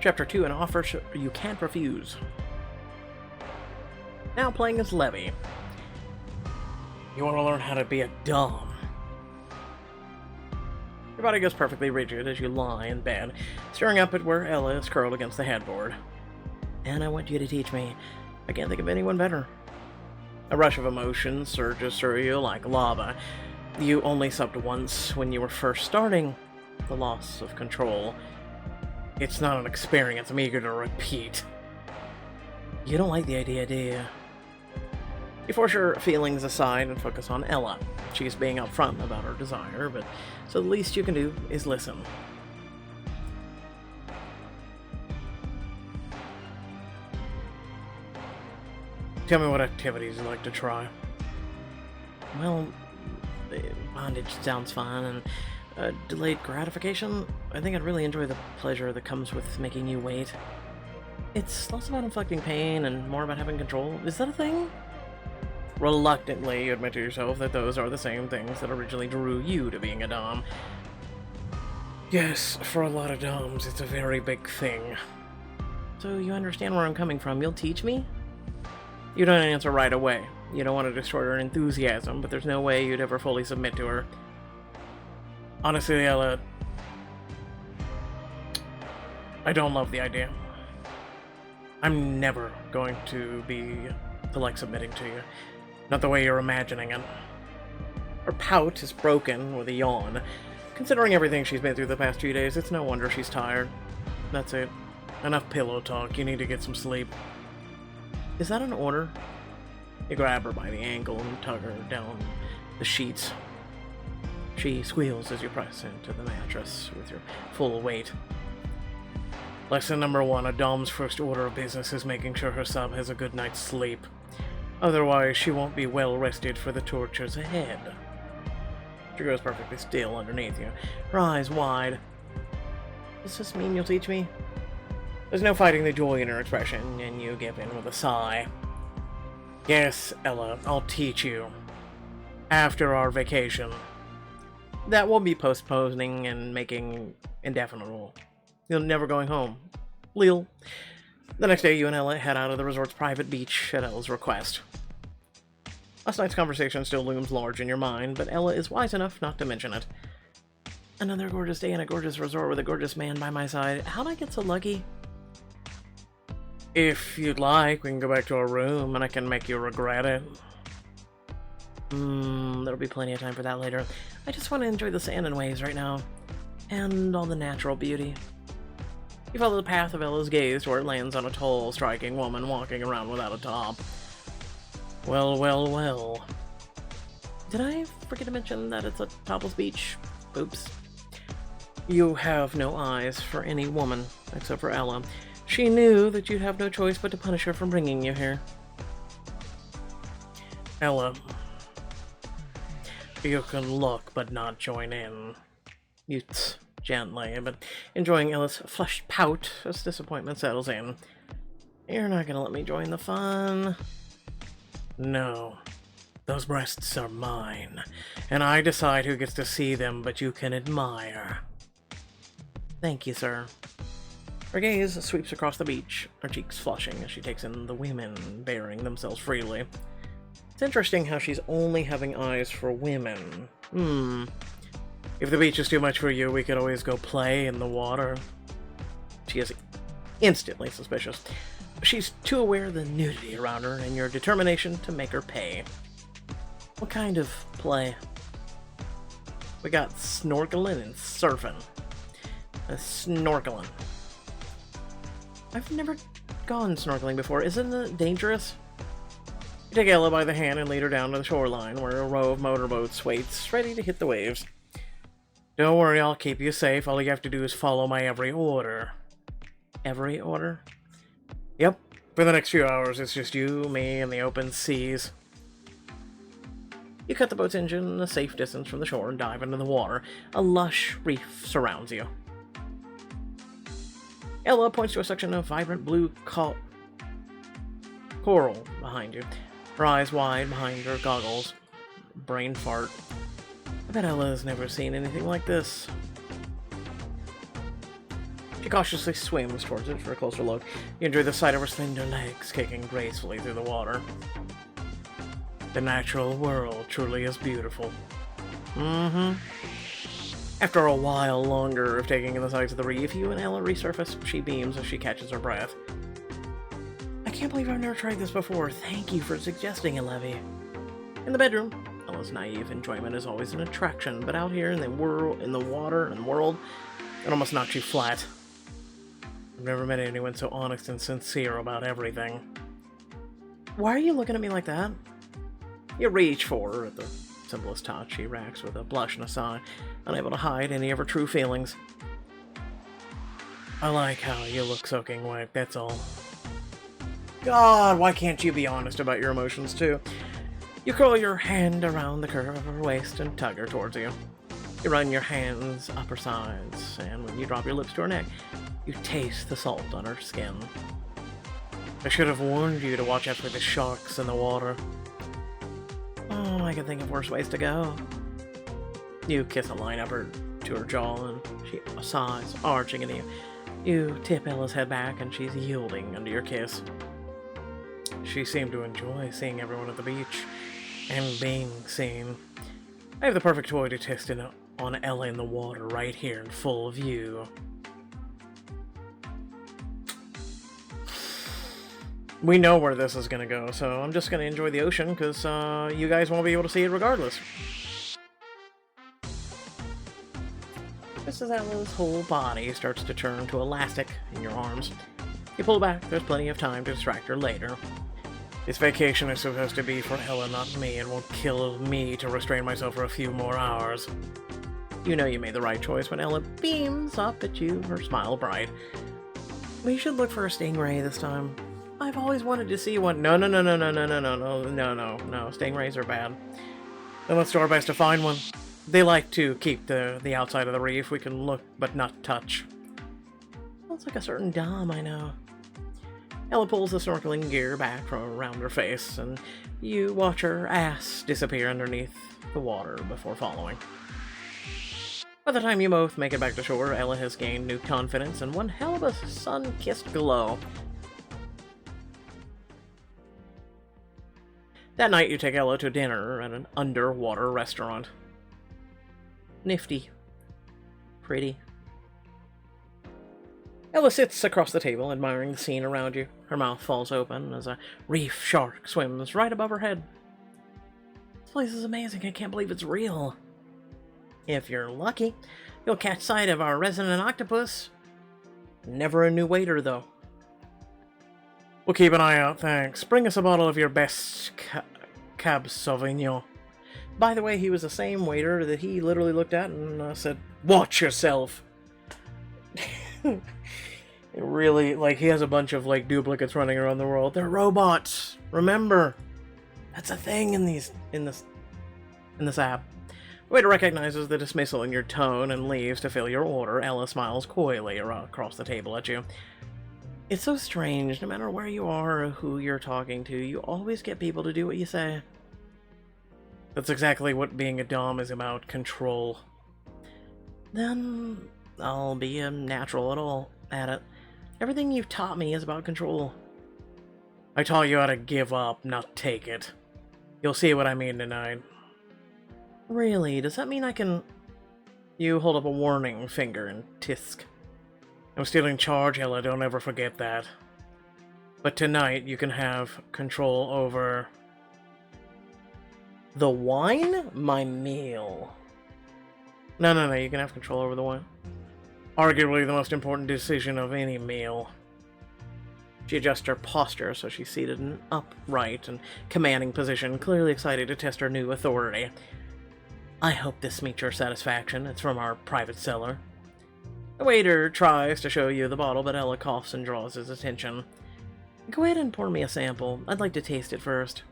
Chapter 2, an offer you can't refuse. Now playing as Levy. You want to learn how to be a Dom. Your body goes perfectly rigid as you lie in bed, staring up at where Ella is curled against the headboard. And I want you to teach me. I can't think of anyone better. A rush of emotion surges through you like lava. You only subbed once when you were first starting. The loss of control. It's not an experience I'm eager to repeat. You don't like the idea, do you? You force your feelings aside and focus on Ella. She's being upfront about her desire, but so the least you can do is listen. Tell me what activities you'd like to try. Well, bondage sounds fun, and delayed gratification? I think I'd really enjoy the pleasure that comes with making you wait. It's less about inflicting pain and more about having control. Is that a thing? Reluctantly, you admit to yourself that those are the same things that originally drew you to being a Dom. Yes, for a lot of Doms, it's a very big thing. So you understand where I'm coming from. You'll teach me? You don't answer right away. You don't want to destroy her enthusiasm, but there's no way you'd ever fully submit to her. Honestly, Ella, I don't love the idea. I'm never going to like submitting to you. Not the way you're imagining it. Her pout is broken with a yawn. Considering everything she's been through the past few days, it's no wonder she's tired. That's it. Enough pillow talk. You need to get some sleep. Is that an order? You grab her by the ankle and tug her down the sheets. She squeals as you press into the mattress with your full weight. Lesson number 1, a Dom's first order of business is making sure her sub has a good night's sleep. Otherwise, she won't be well rested for the tortures ahead. She goes perfectly still underneath you, her eyes wide. Does this mean you'll teach me? There's no fighting the joy in her expression, and you give in with a sigh. Yes, Ella, I'll teach you. After our vacation. That will be postponing and making indefinite. You're never going home. Lil. The next day, you and Ella head out of the resort's private beach at Ella's request. Last night's conversation still looms large in your mind, but Ella is wise enough not to mention it. Another gorgeous day in a gorgeous resort with a gorgeous man by my side. How'd I get so lucky? If you'd like, we can go back to our room and I can make you regret it. There'll be plenty of time for that later. I just want to enjoy the sand and waves right now. And all the natural beauty. You follow the path of Ella's gaze where it lands on a tall, striking woman walking around without a top. Well, well, well. Did I forget to mention that it's a topless beach? Oops. You have no eyes for any woman, except for Ella. She knew that you'd have no choice but to punish her for bringing you here. Ella. You can look, but not join in. Mutes gently, but enjoying Ella's flushed pout as disappointment settles in. You're not gonna let me join the fun. No. Those breasts are mine, and I decide who gets to see them, but you can admire. Thank you, sir. Her gaze sweeps across the beach, her cheeks flushing as she takes in the women bearing themselves freely. It's interesting how she's only having eyes for women. If the beach is too much for you, we could always go play in the water. She is instantly suspicious. She's too aware of the nudity around her and your determination to make her pay. What kind of play? We got snorkeling and surfing. Snorkeling. I've never gone snorkeling before. Isn't it dangerous? You take Ella by the hand and lead her down to the shoreline, where a row of motorboats waits, ready to hit the waves. Don't worry, I'll keep you safe. All you have to do is follow my every order. Every order? Yep. For the next few hours, it's just you, me, and the open seas. You cut the boat's engine a safe distance from the shore and dive into the water. A lush reef surrounds you. Ella points to a section of vibrant blue coral behind you, her eyes wide behind her goggles. Brain fart. I bet Ella's never seen anything like this. She She cautiously swims towards it for a closer look. You enjoy the sight of her slender legs kicking gracefully through the water. The natural world truly is beautiful. Mm-hmm. After a while longer of taking in the sights of the reef, you and Ella resurface. She beams as she catches her breath. I can't believe I've never tried this before. Thank you for suggesting it, Levy. In the bedroom, Ella's naive enjoyment is always an attraction, but out here in the water and world, it almost knocks you flat. I've never met anyone so honest and sincere about everything. Why are you looking at me like that? You reach for her at the simplest touch. She reacts with a blush and a sigh, unable to hide any of her true feelings. I like how you look soaking wet, that's all. God, why can't you be honest about your emotions, too? You curl your hand around the curve of her waist and tug her towards you. You run your hands up her sides, and when you drop your lips to her neck, you taste the salt on her skin. I should have warned you to watch out for the sharks in the water. Oh, I can think of worse ways to go. You kiss a line up to her jaw, and she sighs, arching into you. You tip Ella's head back, and she's yielding under your kiss. She seemed to enjoy seeing everyone at the beach, and being seen. I have the perfect toy to test it on Ella in the water right here in full view. We know where this is going to go, so I'm just going to enjoy the ocean, because you guys won't be able to see it regardless. Just as Ella's whole body starts to turn to elastic in your arms, you pull back. There's plenty of time to distract her later. This vacation is supposed to be for Ella, not me. It won't kill me to restrain myself for a few more hours. You know you made the right choice when Ella beams up at you, her smile bright. We should look for a stingray this time. I've always wanted to see one. No. Stingrays are bad. Then let's do our best to find one. They like to keep the outside of the reef. We can look, but not touch. Sounds like a certain dom I know. Ella pulls the snorkeling gear back from around her face, and you watch her ass disappear underneath the water before following. By the time you both make it back to shore, Ella has gained new confidence and one hell of a sun-kissed glow. That night, you take Ella to dinner at an underwater restaurant. Nifty. Pretty. Ella sits across the table, admiring the scene around you. Her mouth falls open as a reef shark swims right above her head. This place is amazing. I can't believe it's real. If you're lucky, you'll catch sight of our resident octopus. Never a new waiter, though. We'll keep an eye out, thanks. Bring us a bottle of your best Cab Sauvignon. By the way, he was the same waiter that he literally looked at and said, "Watch yourself." It really, like, he has a bunch of, like, duplicates running around the world. They're robots. Remember, that's a thing in this app. The waiter recognizes the dismissal in your tone and leaves to fill your order. Ella smiles coyly across the table at you. It's so strange. No matter where you are or who you're talking to, you always get people to do what you say. That's exactly what being a dom is about. Control. Then I'll be a natural at it. Everything you've taught me is about control. I taught you how to give up, not take it. You'll see what I mean tonight. Really? Does that mean I can... You hold up a warning finger and tisk. I'm still in charge, Ella, don't ever forget that. But tonight, you can have control over... The wine? My meal. No, you can have control over the wine. Arguably the most important decision of any meal. She adjusts her posture so she's seated in an upright and commanding position, clearly excited to test her new authority. I hope this meets your satisfaction. It's from our private cellar. The waiter tries to show you the bottle, but Ella coughs and draws his attention. Go ahead and pour me a sample. I'd like to taste it first.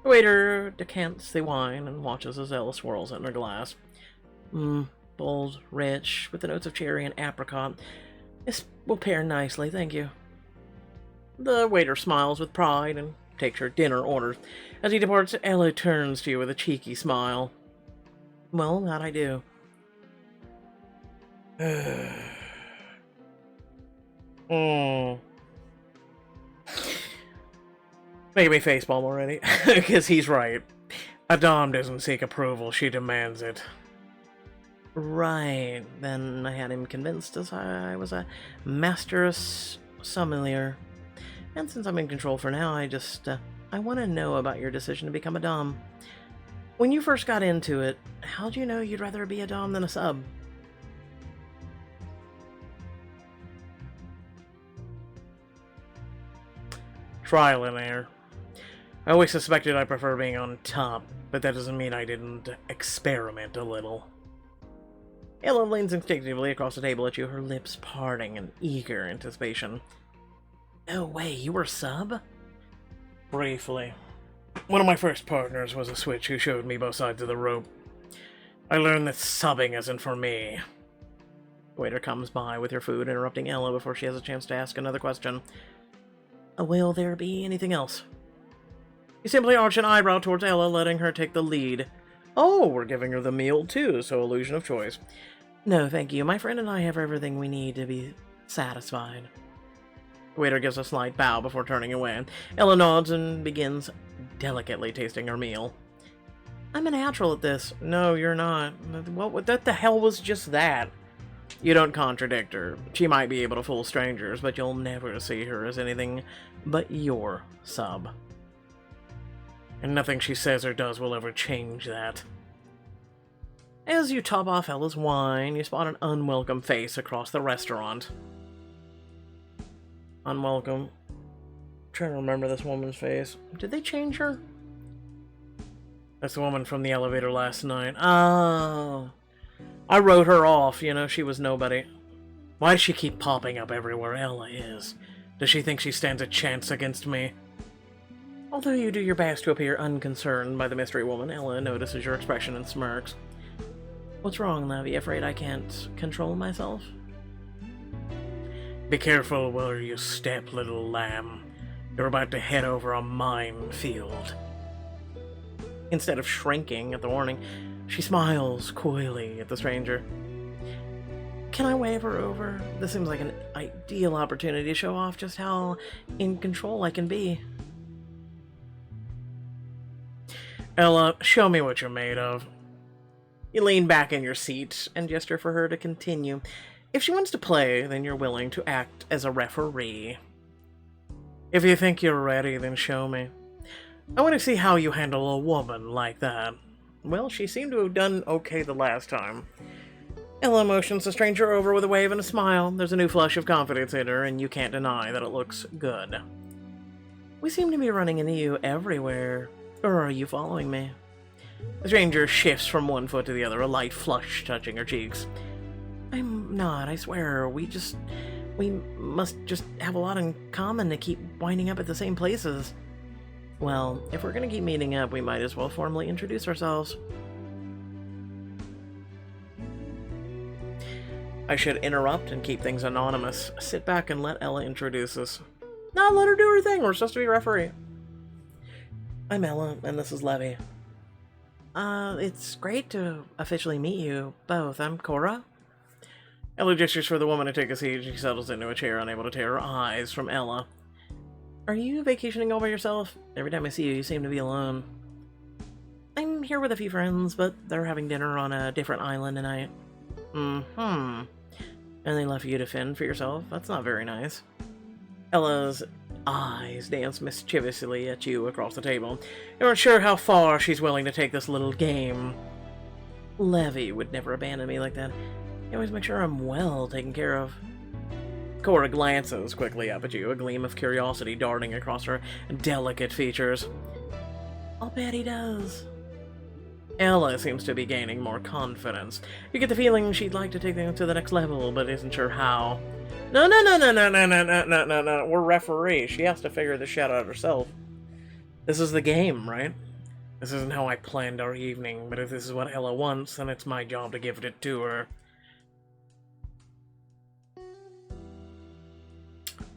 The waiter decants the wine and watches as Ella swirls it in her glass. Bold, rich, with the notes of cherry and apricot. This will pair nicely, thank you. The waiter smiles with pride and takes your dinner order. As he departs, Ella turns to you with a cheeky smile. Well, how'd I do? Hmm. Making me facepalm already. Because he's right. A dom doesn't seek approval, she demands it. Right. Then I had him convinced as I was a master sommelier. And since I'm in control for now, I want to know about your decision to become a dom. When you first got into it, how'd you know you'd rather be a dom than a sub? Trial and error. I always suspected I prefer being on top, but that doesn't mean I didn't experiment a little. Ella leans instinctively across the table at you, her lips parting in eager anticipation. No way, you were sub? Briefly. One of my first partners was a switch who showed me both sides of the rope. I learned that subbing isn't for me. The waiter comes by with your food, interrupting Ella before she has a chance to ask another question. Will there be anything else? You simply arch an eyebrow towards Ella, letting her take the lead. Oh, we're giving her the meal too, so illusion of choice. No, thank you. My friend and I have everything we need to be satisfied. The waiter gives a slight bow before turning away. Ella nods and begins delicately tasting her meal. I'm a natural at this. No, you're not. What the hell was just that? You don't contradict her. She might be able to fool strangers, but you'll never see her as anything but your sub. And nothing she says or does will ever change that. As you top off Ella's wine, you spot an unwelcome face across the restaurant. Unwelcome. I'm trying to remember this woman's face. Did they change her? That's the woman from the elevator last night. Oh. I wrote her off, you know, she was nobody. Why does she keep popping up everywhere Ella is? Does she think she stands a chance against me? Although you do your best to appear unconcerned by the mystery woman, Ella notices your expression and smirks. What's wrong, Levy? Afraid I can't control myself? Be careful where you step, little lamb. You're about to head over a minefield. Instead of shrinking at the warning, she smiles coyly at the stranger. Can I wave her over? This seems like an ideal opportunity to show off just how in control I can be. Ella, show me what you're made of. You lean back in your seat and gesture for her to continue. If she wants to play, then you're willing to act as a referee. If you think you're ready, then show me. I want to see how you handle a woman like that. Well, she seemed to have done okay the last time. Ella motions the stranger over with a wave and a smile. There's a new flush of confidence in her, and you can't deny that it looks good. We seem to be running into you everywhere. Or are you following me? The stranger shifts from one foot to the other, a light flush touching her cheeks. I'm not, I swear. We must just have a lot in common to keep winding up at the same places. Well, if we're gonna keep meeting up, we might as well formally introduce ourselves. I should interrupt and keep things anonymous. Sit back and let Ella introduce us. No, let her do her thing. We're supposed to be referee. I'm Ella, and this is Levy. It's great to officially meet you both. I'm Cora. Ella gestures for the woman to take a seat. She settles into a chair, unable to tear her eyes from Ella. Are you vacationing all by yourself? Every time I see you, you seem to be alone. I'm here with a few friends, but they're having dinner on a different island tonight. Mm-hmm. And they left you to fend for yourself? That's not very nice. Ella's eyes dance mischievously at you across the table. You're not sure how far she's willing to take this little game. Levy would never abandon me like that. He always makes sure I'm well taken care of. Cora glances quickly up at you, a gleam of curiosity darting across her delicate features. I'll bet he does. Ella seems to be gaining more confidence. You get the feeling she'd like to take things to the next level, but isn't sure how. No. We're referee. She has to figure this shit out herself. This is the game, right? This isn't how I planned our evening, but if this is what Ella wants, then it's my job to give it to her.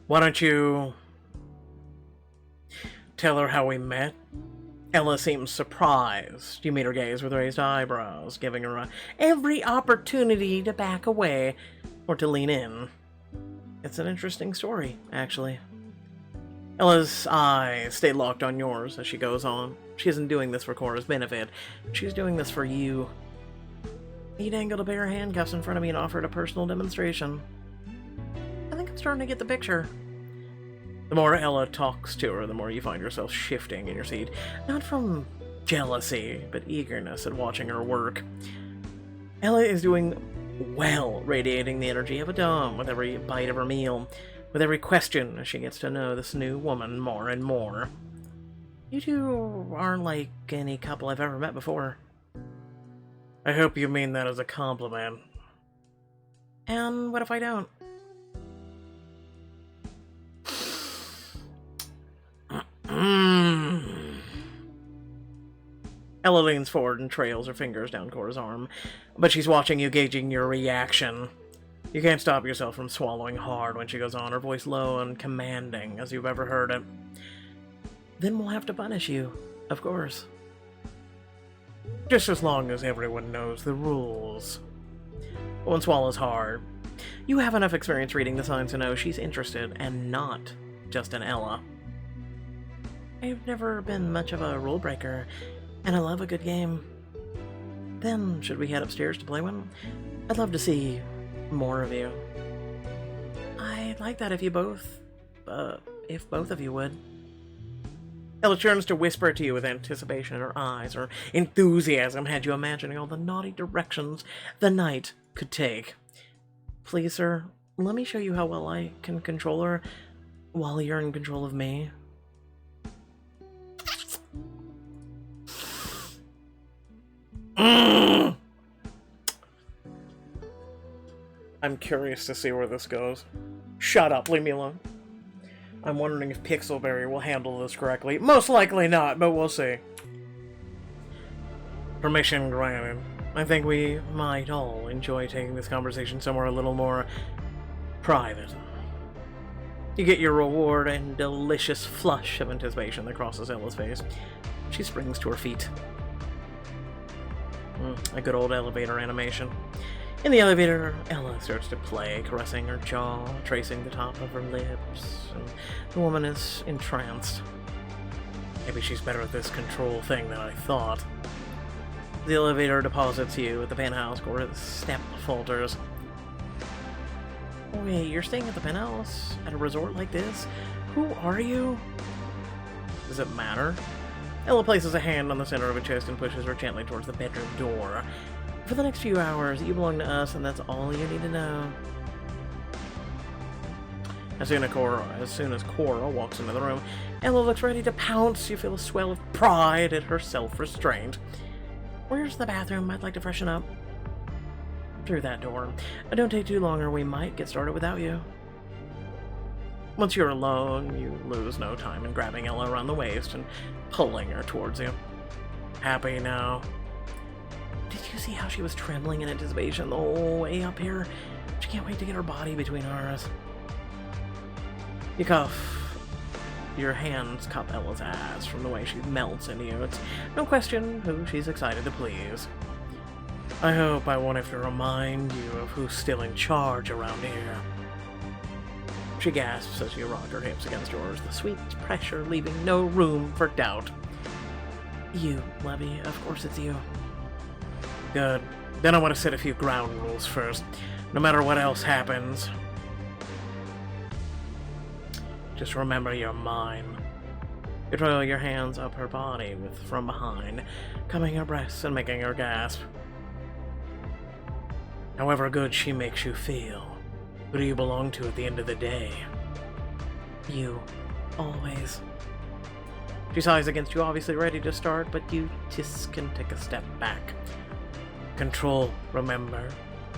Why don't you tell her how we met? Ella seems surprised. You meet her gaze with raised eyebrows, giving her every opportunity to back away or to lean in. It's an interesting story, actually. Ella's eyes stay locked on yours as she goes on. She isn't doing this for Cora's benefit. She's doing this for you. He dangled a pair of handcuffs in front of me and offered a personal demonstration. I think I'm starting to get the picture. The more Ella talks to her, the more you find yourself shifting in your seat. Not from jealousy, but eagerness at watching her work. Ella is doing well, radiating the energy of a dom with every bite of her meal, with every question as she gets to know this new woman more and more. You two aren't like any couple I've ever met before. I hope you mean that as a compliment. And what if I don't? Ella leans forward and trails her fingers down Cora's arm, but she's watching you, gauging your reaction. You can't stop yourself from swallowing hard when she goes on, her voice low and commanding as you've ever heard it. Then we'll have to punish you, of course. Just as long as everyone knows the rules. One swallows hard. You have enough experience reading the signs to know she's interested, and not just in Ella. I've never been much of a rule breaker, and I love a good game. Then, should we head upstairs to play one? I'd love to see more of you. I'd like that if both of you would. Ella turns to whisper to you with anticipation in her eyes, or enthusiasm had you imagining all the naughty directions the night could take. Please, sir, let me show you how well I can control her while you're in control of me. I'm curious to see where this goes. Shut up, leave me alone. I'm wondering if Pixelberry will handle this correctly. Most likely not, but we'll see. Permission granted. I think we might all enjoy taking this conversation somewhere a little more private. You get your reward and delicious flush of anticipation that crosses Ella's face. She springs to her feet. A good old elevator animation. In the elevator, Ella starts to play, caressing her jaw, tracing the top of her lips, and the woman is entranced. Maybe she's better at this control thing than I thought. The elevator deposits you at the penthouse, Cora's step falters. Wait, you're staying at the penthouse? At a resort like this? Who are you? Does it matter? Ella places a hand on the center of her chest and pushes her gently towards the bedroom door. For the next few hours, you belong to us, and that's all you need to know. As soon as Cora walks into the room, Ella looks ready to pounce. You feel a swell of pride at her self-restraint. Where's the bathroom? I'd like to freshen up. Through that door. Don't take too long or we might get started without you. Once you're alone, you lose no time in grabbing Ella around the waist and pulling her towards you. Happy now? Did you see how she was trembling in anticipation the whole way up here? She can't wait to get her body between ours. You cuff. Your hands cup Ella's ass from the way she melts into you. It's no question who she's excited to please. I hope I won't have to remind you of who's still in charge around here. She gasps as you rock her hips against yours, the sweet pressure leaving no room for doubt. You, Levy, of course it's you. Good. Then I want to set a few ground rules first, no matter what else happens. Just remember you're mine. You trail your hands up her body from behind, cupping her breasts and making her gasp. However good she makes you feel, who do you belong to at the end of the day? You. Always. She sighs against you, obviously ready to start, but you just can take a step back. Control, remember.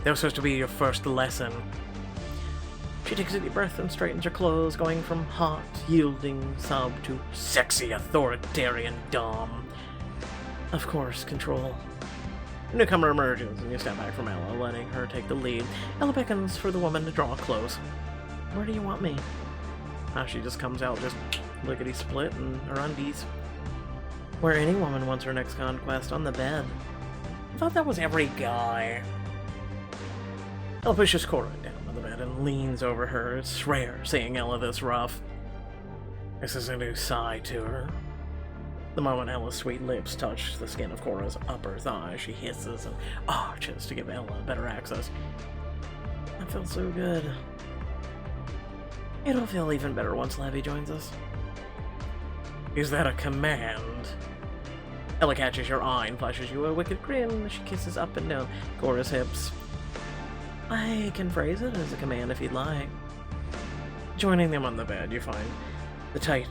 That was supposed to be your first lesson. She takes a deep breath and straightens her clothes, going from hot, yielding sub to sexy, authoritarian dom. Of course, control. A newcomer emerges, and you step back from Ella, letting her take the lead. Ella beckons for the woman to draw close. Where do you want me? She just comes out, just lickety-split in her undies. Where any woman wants her next conquest, on the bed. I thought that was every guy. Ella pushes Cora down on the bed and leans over her. It's rare seeing Ella this rough. This is a new side to her. The moment Ella's sweet lips touch the skin of Cora's upper thigh, she hisses and arches to give Ella better access. That feels so good. It'll feel even better once Levy joins us. Is that a command? Ella catches your eye and flashes you a wicked grin as she kisses up and down Cora's hips. I can phrase it as a command if you'd like. Joining them on the bed, you find the tight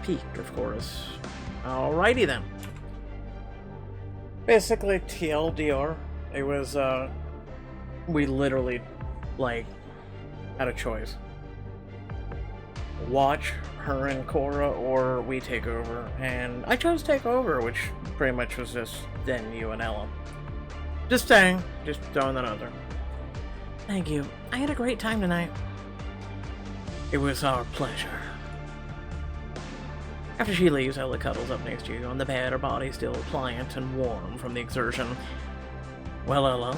peak of Cora's. Alrighty then. Basically, TLDR, it was, we literally, like, had a choice. Watch her and Cora, or we take over. And I chose take over, which pretty much was just then you and Ella. Just saying, just throwing that out there. Thank you. I had a great time tonight. It was our pleasure. After she leaves, Ella cuddles up next to you on the bed, her body still pliant and warm from the exertion. Well, Ella,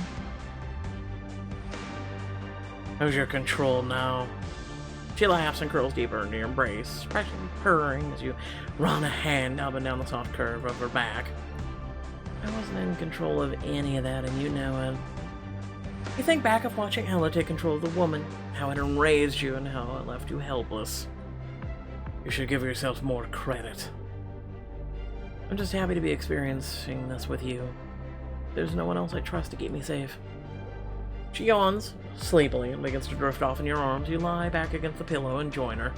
how's your control now? She laughs and curls deeper into your embrace, purring as you run a hand up and down the soft curve of her back. I wasn't in control of any of that, and you know it. You think back of watching Ella take control of the woman, how it enraged you and how it left you helpless. You should give yourselves more credit. I'm just happy to be experiencing this with you. There's no one else I trust to keep me safe. She yawns sleepily and begins to drift off in your arms. You lie back against the pillow and join her.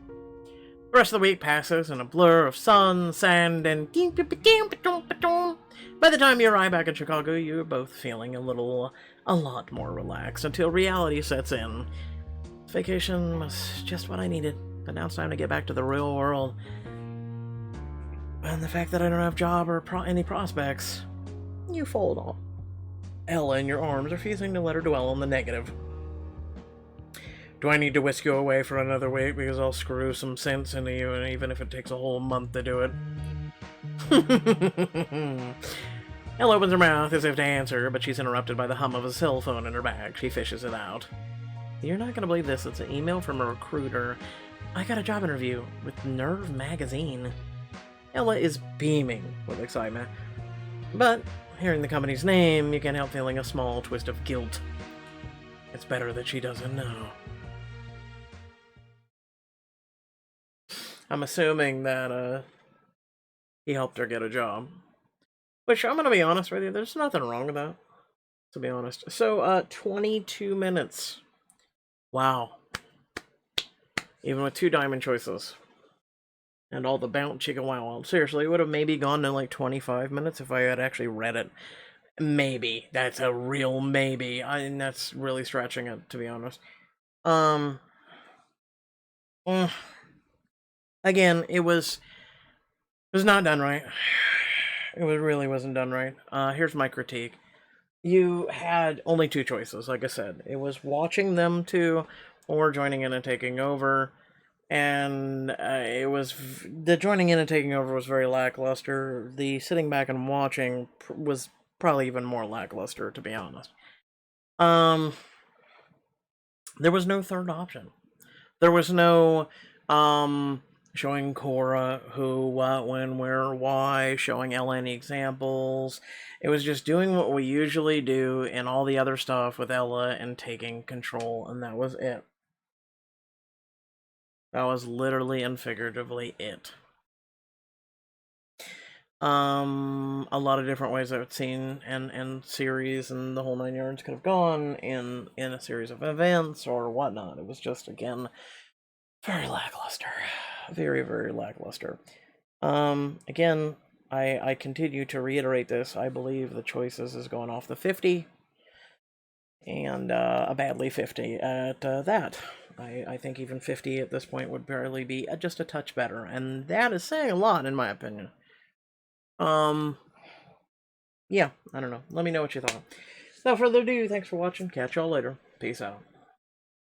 The rest of the week passes in a blur of sun, sand, and by the time you arrive back in Chicago, you're both feeling a lot more relaxed until reality sets in. Vacation was just what I needed, but now it's time to get back to the real world. And the fact that I don't have a job or any prospects, you fold off Ella in your arms, refusing to let her dwell on the negative. Do I need to whisk you away for another week because I'll screw some sense into you, and even if it takes a whole month to do it? Ella opens her mouth as if to answer, but she's interrupted by the hum of a cell phone in her bag. She fishes it out. You're not going to believe this. It's an email from a recruiter. I got a job interview with Nerve Magazine. Ella is beaming with excitement. But, hearing the company's name, you can't help feeling a small twist of guilt. It's better that she doesn't know. I'm assuming that, he helped her get a job. Which, I'm going to be honest with you, there's nothing wrong with that, to be honest. So, 22 minutes. Wow. Even with 2 diamond choices. And all the bounce chicken wow. Seriously, it would have maybe gone to like 25 minutes if I had actually read it. Maybe. That's a real maybe. And that's really stretching it, to be honest. Again, it was not done right. It really wasn't done right. Here's my critique. You had only 2 choices, like I said. It was watching them 2 or joining in and taking over. And it was... The joining in and taking over was very lackluster. The sitting back and watching was probably even more lackluster, to be honest. There was no third option. There was no... showing Cora who, what, when, where, why, showing Ella any examples. It was just doing what we usually do and all the other stuff with Ella and taking control, and that was it. That was literally and figuratively it. A lot of different ways I've seen and series and the whole 9 yards could have gone in a series of events or whatnot. It was just, again, very lackluster. Very, very lackluster. Again, I continue to reiterate this. I believe the choices is going off the 50. And a badly 50 at that. I think even 50 at this point would barely be just a touch better. And that is saying a lot, in my opinion. Yeah, I don't know. Let me know what you thought. Without further ado, thanks for watching. Catch y'all later. Peace out.